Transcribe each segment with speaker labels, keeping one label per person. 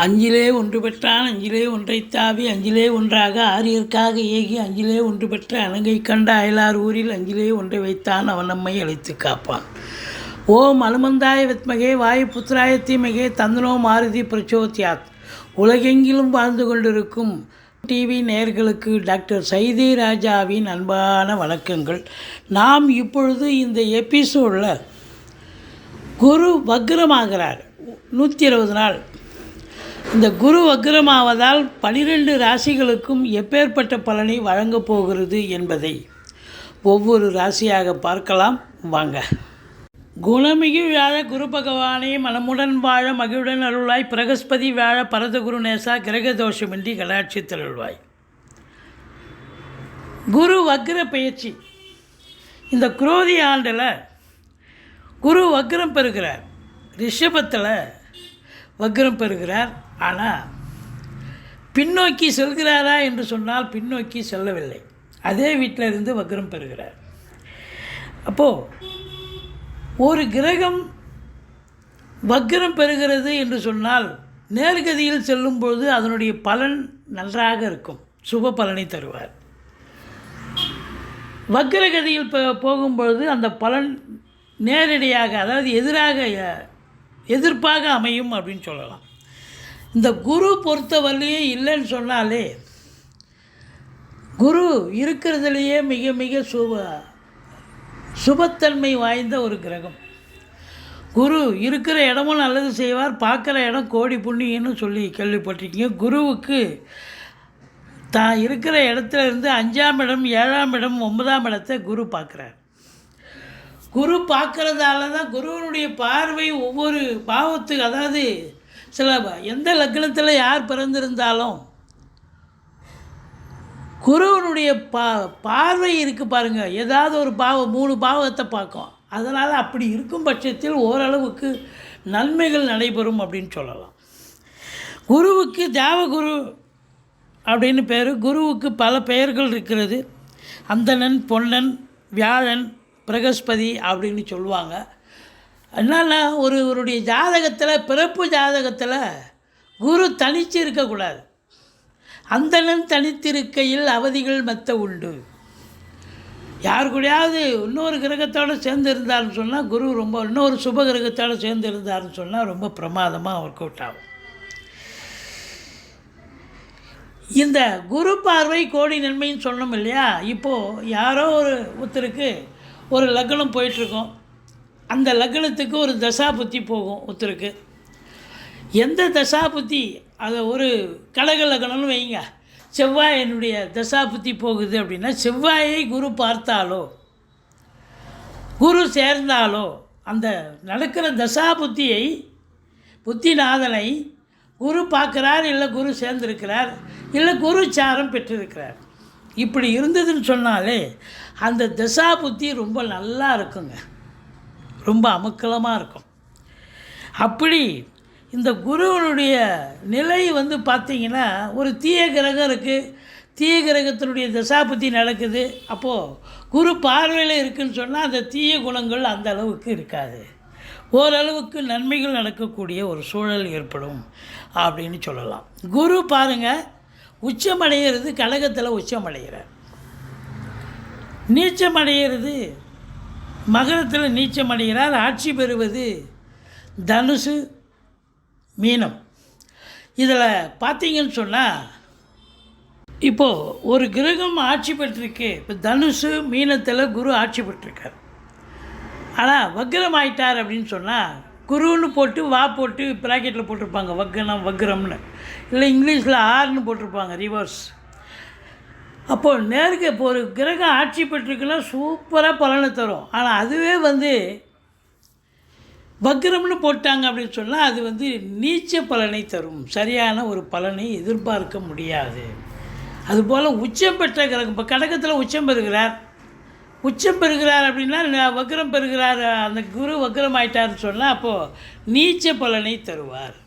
Speaker 1: அஞ்சிலே ஒன்று பெற்றான் அஞ்சிலே ஒன்றைத் தாவி அஞ்சிலே ஒன்றாக ஆரியர்க்காக ஏகி அஞ்சிலே ஒன்று பெற்ற அணங்கை கண்ட அயலார் ஊரில் அஞ்சிலே ஒன்றை வைத்தான் அவன் நம்மை அழைத்து காப்பான். ஓம் அனுமந்தாய வித்மகே வாயு புத்திராய தீமகே தந்தனோ மாருதி பிரச்சோத்யாத். உலகெங்கிலும் வாழ்ந்து கொண்டிருக்கும் டிவி நேயர்களுக்கு டாக்டர் சைதை ராஜாவின் அன்பான வணக்கங்கள். நாம் இப்பொழுது இந்த எபிசோடில் குரு வக்ரமாகிறார் 120 நாள். இந்த குரு வக்ரமாவதால் 12 ராசிகளுக்கும் எப்பேற்பட்ட பலனை வழங்கப் போகிறது என்பதை ஒவ்வொரு ராசியாக பார்க்கலாம் வாங்க. குணமிகு வியாழ குரு பகவானே மனமுடன் வாழ மகிழுடன் அருள்வாய். பிரகஸ்பதி வியாழ பரதகுரு நேசா கிரக தோஷமின்றி கடாட்சித்தில் அருள்வாய். குரு வக்ர பயிற்சி. இந்த குரோதி ஆண்டில் குரு வக்ரம் பெறுகிறார். ரிஷபத்தில் வக்ரம் பெறுகிறார். ஆனால் பின்னோக்கி செல்கிறாரா என்று சொன்னால் பின்னோக்கி செல்லவில்லை. அதே வீட்டில் இருந்து வக்ரம் பெறுகிறார். அப்போது ஒரு கிரகம் வக்ரம் பெறுகிறது என்று சொன்னால் நேர்கதியில் செல்லும்பொழுது அதனுடைய பலன் நன்றாக இருக்கும், சுப பலனை தருவார். வக்ரகதியில் போகும்பொழுது அந்த பலன் நேரடியாக, அதாவது எதிர்ப்பாக அமையும் அப்படின்னு சொல்லலாம். இந்த குரு பொறுத்தவரையிலே இல்லைன்னு சொன்னாலே, குரு இருக்கிறதுலையே மிக மிக சுபத்தன்மை வாய்ந்த ஒரு கிரகம். குரு இருக்கிற இடமும் நல்லது செய்வார், பார்க்குற இடம் கோடி புண்ணியன்னு சொல்லி கேள்விப்பட்டிருக்கீங்க. குருவுக்கு தான் இருக்கிற இடத்துல இருந்து 5ஆம் இடம், 7ஆம் இடம், 9ஆம் இடத்தை குரு பார்க்குறார். குரு பார்க்குறதால தான் குருவனுடைய பார்வை ஒவ்வொரு பாவத்துக்கு, அதாவது சில எந்த லக்னத்தில் யார் பிறந்திருந்தாலும் குருவனுடைய பார்வை இருக்குது பாருங்கள். ஏதாவது ஒரு 3 பாவத்தை பார்க்கும். அதனால் அப்படி இருக்கும் பட்சத்தில் ஓரளவுக்கு நன்மைகள் நடைபெறும் அப்படின்னு சொல்லலாம். குருவுக்கு தேவகுரு அப்படின்னு பேர். குருவுக்கு பல பெயர்கள் இருக்கிறது. அந்தணன், பொன்னன், வியாழன், பிரகஸ்பதி அப்படின்னு சொல்லுவாங்க. என்னன்னா ஒருவருடைய ஜாதகத்தில், பிறப்பு ஜாதகத்தில் குரு தனித்து இருக்கக்கூடாது. அந்தணன் தனித்திருக்கையில் அவதிகள் மெத்த உண்டு. யார் கூடயாவது இன்னொரு கிரகத்தோடு சேர்ந்து இருந்தார்னு சொன்னால் குரு ரொம்ப, இன்னொரு சுப கிரகத்தோடு சேர்ந்து இருந்தார்னு சொன்னால் ரொம்ப பிரமாதமாக ஒர்க் அவுட் ஆகும். இந்த குரு பார்வை கோடி நன்மைன்னு சொன்னோம் இல்லையா. இப்போது யாரோ ஒருத்தருக்கு ஒரு லக்னம் போயிட்டுருக்கோம். அந்த லக்னத்துக்கு ஒரு தசாபுத்தி போகும் ஒருத்தருக்கு. எந்த தசாபுத்தி, அதை ஒரு கடக லக்னம்னு வைங்க, செவ்வாய் என்னுடைய தசாபுத்தி போகுது அப்படின்னா, செவ்வாயை குரு பார்த்தாலோ குரு சேர்ந்தாலோ அந்த நடக்கிற தசாபுத்தியை, புத்திநாதனை குரு பார்க்குறார், இல்லை குரு சேர்ந்திருக்கிறார், இல்லை குரு சாரம் பெற்றிருக்கிறார். இப்படி இருந்ததுன்னு சொன்னாலே அந்த தசா புத்தி ரொம்ப நல்லா இருக்குங்க, ரொம்ப அமக்கலமாக இருக்கும். அப்படி இந்த குருவனுடைய நிலை பார்த்திங்கன்னா, ஒரு தீய கிரகம் இருக்குது, தீய கிரகத்தினுடைய தசாபுத்தி நடக்குது. அப்போது குரு பார்வையில் இருக்குதுன்னு சொன்னால் அந்த தீய குணங்கள் அந்த அளவுக்கு இருக்காது, ஓரளவுக்கு நன்மைகள் நடக்கக்கூடிய ஒரு சூழல் ஏற்படும் அப்படின்னு சொல்லலாம். குரு பாருங்கள், உச்சமடைகிறது கடகத்தில் உச்சமடைகிறார். நீச்சமடைகிறது மகரத்தில் நீச்சமடைகிறார். ஆட்சி பெறுவது தனுசு, மீனம். இதில் பார்த்தீங்கன்னு சொன்னால், இப்போது ஒரு கிரகம் ஆட்சி பெற்றிருக்கு. இப்போ தனுசு மீனத்தில் குரு ஆட்சி பெற்றிருக்கார். ஆனால் வக்ரம் ஆயிட்டார் அப்படின்னு சொன்னால், குருன்னு போட்டு போட்டு ப்ராக்கெட்டில் போட்டிருப்பாங்க வக்ரம்னு, இல்லை இங்கிலீஷில் ஆர்னு போட்டிருப்பாங்க, ரிவர்ஸ். அப்போது இப்போ ஒரு கிரகம் ஆட்சி பெற்றிருக்குன்னா சூப்பராக பலனை தரும். ஆனால் அதுவே வக்ரம்னு போட்டாங்க அப்படின்னு சொன்னால் அது நீச்ச பலனை தரும், சரியான ஒரு பலனை எதிர்பார்க்க முடியாது. அதுபோல் உச்சம் பெற்ற கிரகம், இப்போ கடகத்தில் உச்சம் பெறுகிறார் அப்படின்னா, வக்ரம் பெறுகிறார், அந்த குரு வக்ரம் ஆயிட்டார்னு சொன்னால் அப்போது நீச்ச பலனை தருவார்.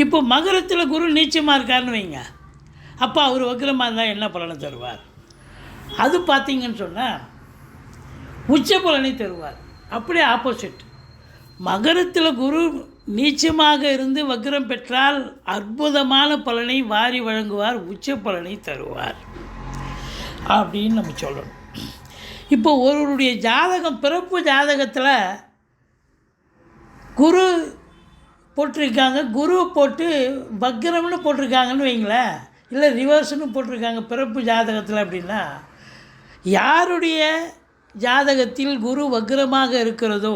Speaker 1: இப்போ மகரத்தில் குரு நீச்சமாக இருக்காருன்னு வைங்க, அப்போ அவர் வக்ரமாக இருந்தால் என்ன பலனை தருவார்? அது பார்த்திங்கன்னு சொன்னால் உச்ச பலனை தருவார். அப்படியே ஆப்போசிட். மகரத்தில் குரு நீச்சமாக இருந்து வக்ரம் பெற்றால் அற்புதமான பலனை வாரி வழங்குவார், உச்ச பலனை தருவார் அப்படின்னு நம்ம சொல்லணும். இப்போ ஒருவருடைய ஜாதகம், பிறப்பு ஜாதகத்தில் குரு போட்டிருக்காங்க, குரு போட்டு வக்ரம்னு போட்டிருக்காங்கன்னு வைங்களேன், இல்லை ரிவர்ஸ்னு போட்டிருக்காங்க பிறப்பு ஜாதகத்தில் அப்படின்னா, யாருடைய ஜாதகத்தில் குரு வக்ரமாக இருக்கிறதோ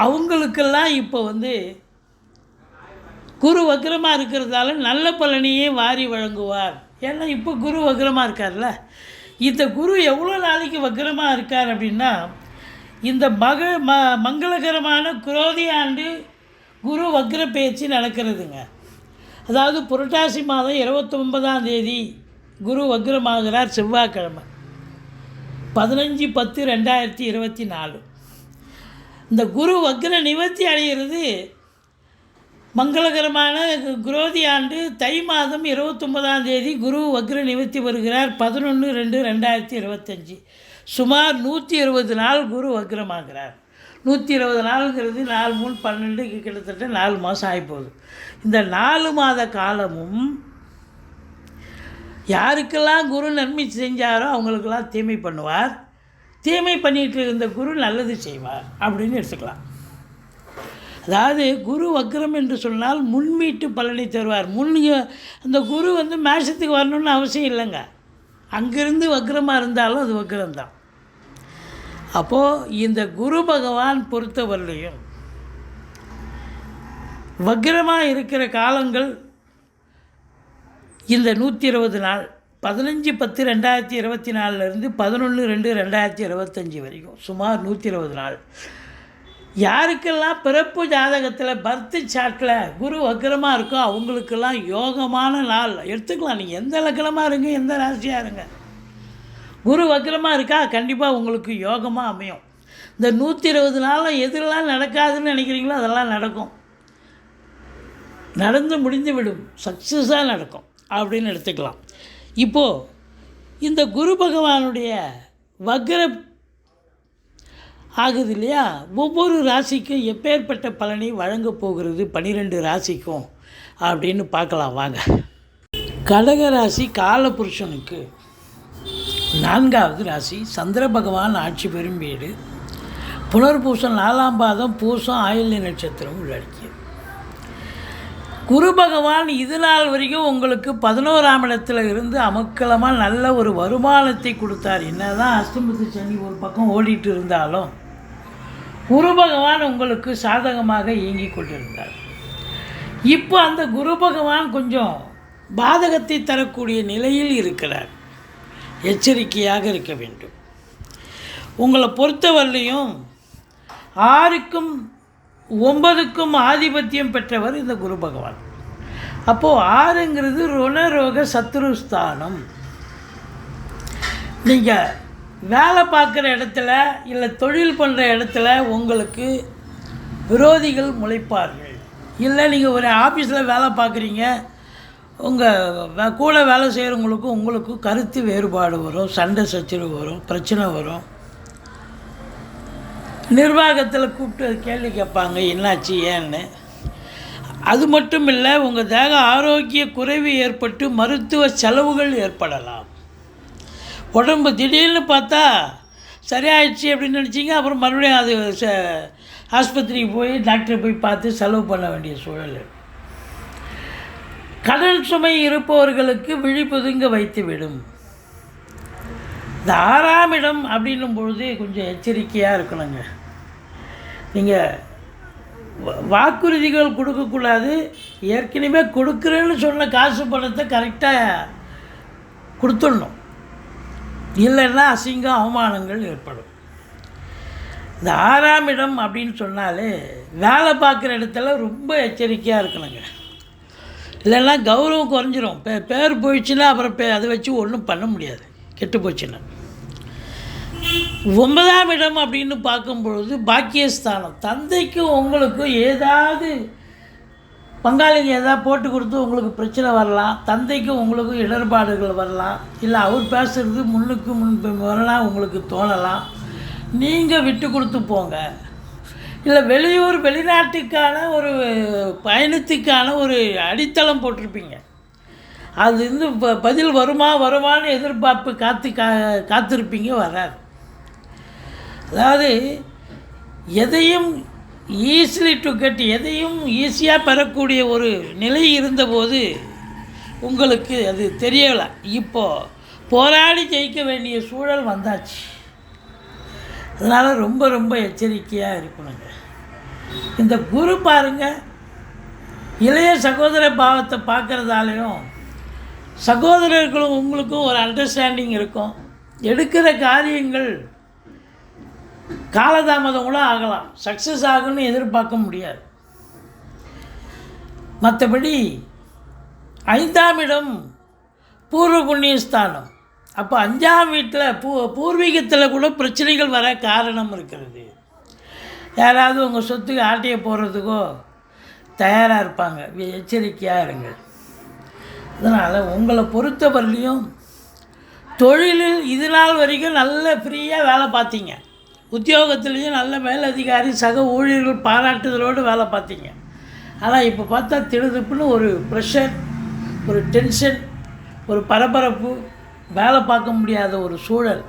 Speaker 1: அவங்களுக்கெல்லாம் இப்போ குரு வக்ரமாக இருக்கிறதால நல்ல பலனையே வாரி வழங்குவார். ஏன்னா இப்போ குரு வக்ரமாக இருக்கார்ல, இந்த குரு எவ்வளோ நாளைக்கு வக்ரமாக இருக்கார் அப்படின்னா, இந்த மங்களகரமான குரோதி ஆண்டு குரு வக்ர பேச்சு நடக்கிறதுங்க. அதாவது புரட்டாசி மாதம் 29ஆம் தேதி குரு வக்ரமாகிறார், செவ்வாய்க்கிழமை 15/10/2024. இந்த குரு வக்ர நிவர்த்தி அடைகிறது மங்களகரமான குரோதி ஆண்டு தை மாதம் 29ஆம் தேதி குரு வக்ர நிவர்த்தி வருகிறார் 11/2/2025. சுமார் 120 நாள் குரு வக்ரமாகிறார். 120 நாளுங்கிறது 4 3 12 கிட்டத்தட்ட 4 மாதம் ஆகிப்போகுது. இந்த 4 மாத காலமும் யாருக்கெல்லாம் குரு நன்மை செஞ்சாரோ அவங்களுக்கெல்லாம் தீமை பண்ணுவார், தீமை பண்ணிகிட்டு இருந்த குரு நல்லது செய்வார் அப்படின்னு எடுத்துக்கலாம். அதாவது குரு வக்ரம் என்று சொன்னால் முன்மீட்டு பலனை தருவார். அந்த குரு மேஷத்துக்கு வரணும்னு அவசியம் இல்லைங்க, அங்கிருந்து வக்ரமாக இருந்தாலும் அது வக்ரம்தான். அப்போது இந்த குரு பகவான் பொறுத்தவரையிலையும் வக்ரமாக இருக்கிற காலங்கள் இந்த 120 நாள் 15/10/2024 11/2/2025 வரைக்கும் சுமார் 120 நாள். யாருக்கெல்லாம் பிறப்பு ஜாதகத்தில் பர்த் சார்ட்டில் குரு வக்ரமாக இருக்கோ அவங்களுக்கெல்லாம் யோகமான நாள் எடுத்துக்கலாம். நீங்கள் எந்த லக்னமாக இருங்க, எந்த ராசியாக இருங்க, குரு வக்ரமாக இருக்கா கண்டிப்பாக உங்களுக்கு யோகமாக அமையும். இந்த 120 நாளில் எதுலாம் நடக்காதுன்னு நினைக்கிறீங்களோ அதெல்லாம் நடக்கும், நடந்து முடிந்து விடும், சக்ஸஸாக நடக்கும் அப்படின்னு எடுத்துக்கலாம். இப்போது இந்த குரு பகவானுடைய வக்ர ஆகுது இல்லையா, ஒவ்வொரு ராசிக்கும் எப்பேற்பட்ட பலனை வழங்கப் போகிறது 12 ராசிக்கும் அப்படின்னு பார்க்கலாம் வாங்க. கடக ராசி காலபுருஷனுக்கு 4வது ராசி, சந்திர பகவான் ஆட்சி பெறும் வீடு, புனர்பூசம் 4ஆம் பாதம், பூசம் ஆயில்ய நட்சத்திரம் உள்ளடக்கியது. குரு பகவான் இது நாள் வரைக்கும் உங்களுக்கு 11ஆம் இடத்துல இருந்து அமக்கலமாக நல்ல ஒரு வருமானத்தை கொடுத்தார். என்ன தான் அஷ்டமத்து சனி ஒரு பக்கம் ஓடிட்டு இருந்தாலும் குரு பகவான் உங்களுக்கு சாதகமாக இயங்கி கொண்டிருந்தார். இப்போ அந்த குரு பகவான் கொஞ்சம் பாதகத்தை தரக்கூடிய நிலையில் இருக்கிறார், எச்சரிக்கையாக இருக்க வேண்டும். உங்களை பொறுத்தவரையிலையும் 6க்கும் 9க்கும் ஆதிபத்தியம் பெற்றவர் இந்த குரு பகவான். அப்போது 6ங்கிறது ருணரோக சத்ருஸ்தானம். நீங்கள் வேலை பார்க்குற இடத்துல இல்லை தொழில் பண்ணுற இடத்துல உங்களுக்கு விரோதிகள் முளைப்பார்கள். இல்லை நீங்கள் ஒரு ஆஃபீஸில் வேலை பார்க்குறீங்க, உங்கள் கூட வேலை செய்கிறவங்களுக்கும் உங்களுக்கும் கருத்து வேறுபாடு வரும், சண்டை சச்சரவு வரும், பிரச்சனை வரும். நிர்வாகத்தில் கூப்பிட்டு கேள்வி கேட்பாங்க என்னாச்சு ஏன்னு. அது மட்டும் இல்லை, உங்கள் தேக ஆரோக்கிய குறைவு ஏற்பட்டு மருத்துவ செலவுகள் ஏற்படலாம். உடம்பு திடீர்னு பார்த்தா சரியாயிடுச்சு அப்படின்னு நினச்சிங்க, அப்புறம் மறுபடியும் அது ஆஸ்பத்திரிக்கு போய் டாக்டரை போய் பார்த்து செலவு பண்ண வேண்டிய சூழல். கடன் சுமை இருப்பவர்களுக்கு விழிப்புதுங்க வைத்துவிடும். இந்த 6ஆம் இடம் அப்படின்னும் பொழுது கொஞ்சம் எச்சரிக்கையாக இருக்கணுங்க. நீங்கள் வாக்குறுதிகள் கொடுக்கக்கூடாது. ஏற்கனவே கொடுக்குறேன்னு சொன்ன காசு பணத்தை கரெக்டாக கொடுத்துடணும், இல்லைன்னா அசிங்கம் அவமானங்கள் ஏற்படும். இந்த 6ஆம் இடம் அப்படின்னு சொன்னாலே வேலை பார்க்குற இடத்துல ரொம்ப எச்சரிக்கையாக இருக்கணுங்க, இல்லைன்னா கௌரவம் குறைஞ்சிரும். பேர் போயிடுச்சுன்னா அப்புறம் அதை வச்சு ஒன்றும் பண்ண முடியாது, கெட்டு போச்சுன்னா. 9ஆம் இடம் அப்படின்னு பார்க்கும்பொழுது பாக்கியஸ்தானம். தந்தைக்கு உங்களுக்கு ஏதாவது பங்காளிங்க ஏதாவது போட்டு கொடுத்து உங்களுக்கு பிரச்சனை வரலாம், தந்தைக்கும் உங்களுக்கும் இடர்பாடுகள் வரலாம், இல்லை அவர் பேசுகிறது முன்னுக்கு முன் வரலாம் உங்களுக்கு தோணலாம். நீங்கள் விட்டு கொடுத்து போங்க. இல்லை வெளியூர் வெளிநாட்டுக்கான ஒரு பயணத்துக்கான ஒரு அடித்தளம் போட்டிருப்பீங்க. அது வந்து பதில் வருமானு எதிர்பார்ப்பு காத்திருப்பீங்க, வராது. அதாவது எதையும் ஈஸிலி டு கெட், எதையும் ஈஸியாக பெறக்கூடிய ஒரு நிலை இருந்தபோது உங்களுக்கு அது தெரியலை. இப்போது போராடி ஜெயிக்க வேண்டிய சூழல் வந்தாச்சு. அதனால் ரொம்ப ரொம்ப எச்சரிக்கையாக இருக்கணுங்க. இந்த குரு பாருங்கள், இளைய சகோதர பாவத்தை பார்க்குறதாலையும் சகோதரர்களும் உங்களுக்கும் ஒரு அண்டர்ஸ்டாண்டிங் இருக்கும். எடுக்கிற காரியங்கள் காலதாமதம் கூட ஆகலாம், சக்ஸஸ் ஆகும்னு எதிர்பார்க்க முடியாது. மற்றபடி 5ஆம் இடம் பூர்வ புண்ணியஸ்தானம். அப்போ 5ஆம் வீட்டில் பூர்வீகத்தில் கூட பிரச்சனைகள் வர காரணம் இருக்கிறது. யாராவது உங்கள் சொத்துக்கு ஆட்டையை போடுறதுக்கோ தயாராக இருப்பாங்க. எச்சரிக்கையாக இருங்க. அதனால் உங்களை பொறுத்தவரையிலையும் தொழிலில் இது நாள் வரைக்கும் நல்ல ஃப்ரீயாக வேலை பார்த்தீங்க. உத்தியோகத்துலேயும் நல்ல மேலதிகாரி சக ஊழியர்கள் பாராட்டுதலோடு வேலை பார்த்தீங்க. ஆனால் இப்போ பார்த்தா திடுதுப்புன்னு ஒரு ப்ரெஷர், ஒரு டென்ஷன், ஒரு பரபரப்பு, வேலை பார்க்க முடியாத ஒரு சூழல்.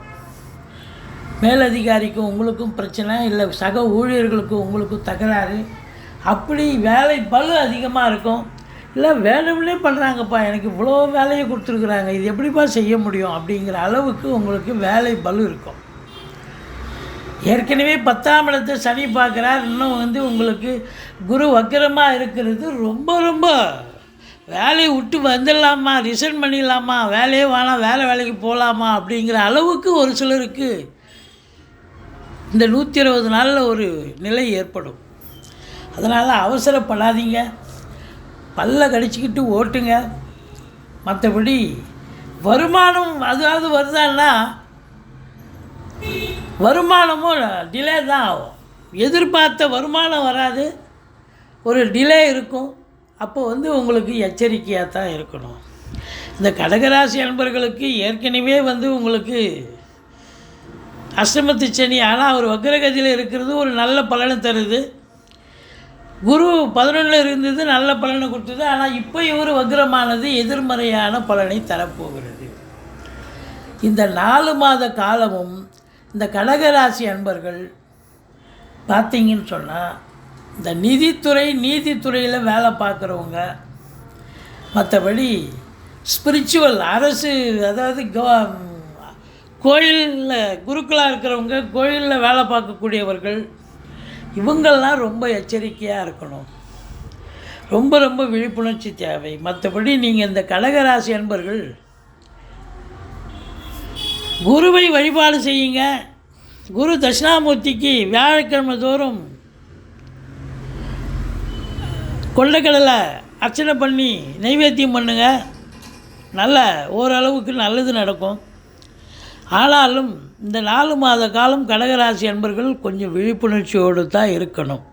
Speaker 1: மேலதிகாரிக்கும் உங்களுக்கும் பிரச்சனை, இல்லை சக ஊழியர்களுக்கும் உங்களுக்கும் தகராறு, அப்படி வேலை பளு அதிகமாக இருக்கும். இல்லை வேணும்னே பண்ணுறாங்கப்பா, எனக்கு இவ்வளோ வேலையை கொடுத்துருக்குறாங்க, இது எப்படிப்பா செய்ய முடியும் அப்படிங்கிற அளவுக்கு உங்களுக்கு வேலை பளு இருக்கும். ஏற்கனவே 10ஆம் இடத்தை சனி பார்க்குறார். இன்னும் வந்து உங்களுக்கு குரு வக்கரமாக இருக்கிறது. ரொம்ப ரொம்ப வேலையை விட்டு வந்துடலாமா, ரிசைன் பண்ணிடலாமா, வேலையே வேணாம், வேலைக்கு போகலாமா அப்படிங்கிற அளவுக்கு ஒரு சிலருக்கு இந்த 120 நாளில் ஒரு நிலை ஏற்படும். அதனால் அவசரப்படாதீங்க, பல்ல கடிச்சிக்கிட்டு ஓட்டுங்க. மற்றபடி வருமானம் அதாவது வருதான்னா வருமானமும் டிலே தான் ஆகும். எதிர்பார்த்த வருமானம் வராது, ஒரு டிலே இருக்கும். அப்போ வந்து உங்களுக்கு எச்சரிக்கையாக தான் இருக்கணும். இந்த கடகராசி அன்பர்களுக்கு ஏற்கனவே வந்து உங்களுக்கு அஷ்டமத்து சனி, ஆனால் அவர் வக்ரகதியில் இருக்கிறது ஒரு நல்ல பலனை தருது. குரு 11 இருந்தது, நல்ல பலனை கொடுத்தது. ஆனால் இப்போ இவர் வக்ரமானது எதிர்மறையான பலனை தரப்போகிறது. இந்த 4 மாத காலமும் இந்த கடகராசி அன்பர்கள் பார்த்தீங்கன்னு சொன்னால், இந்த நீதித்துறையில் வேலை பார்க்குறவங்க, மற்றபடி ஸ்பிரிச்சுவல் அரசு, அதாவது கோயிலில் குருக்களாக இருக்கிறவங்க, கோயிலில் வேலை பார்க்கக்கூடியவர்கள், இவங்கள்லாம் ரொம்ப எச்சரிக்கையாக இருக்கணும். ரொம்ப ரொம்ப விழிப்புணர்ச்சி தேவை. மற்றபடி நீங்கள் இந்த கடகராசி அன்பர்கள் குருவை வழிபாடு செய்யுங்க. குரு தட்சிணாமூர்த்திக்கு வியாழக்கிழமை தோறும் கொண்டைக்கடலை அர்ச்சனை பண்ணி நைவேத்தியம் பண்ணுங்க. நல்ல ஓரளவுக்கு நல்லது நடக்கும். ஆனாலும் இந்த 4 மாத காலம் கடகராசி அன்பர்கள் கொஞ்சம் விழிப்புணர்ச்சியோடு தான் இருக்கணும்.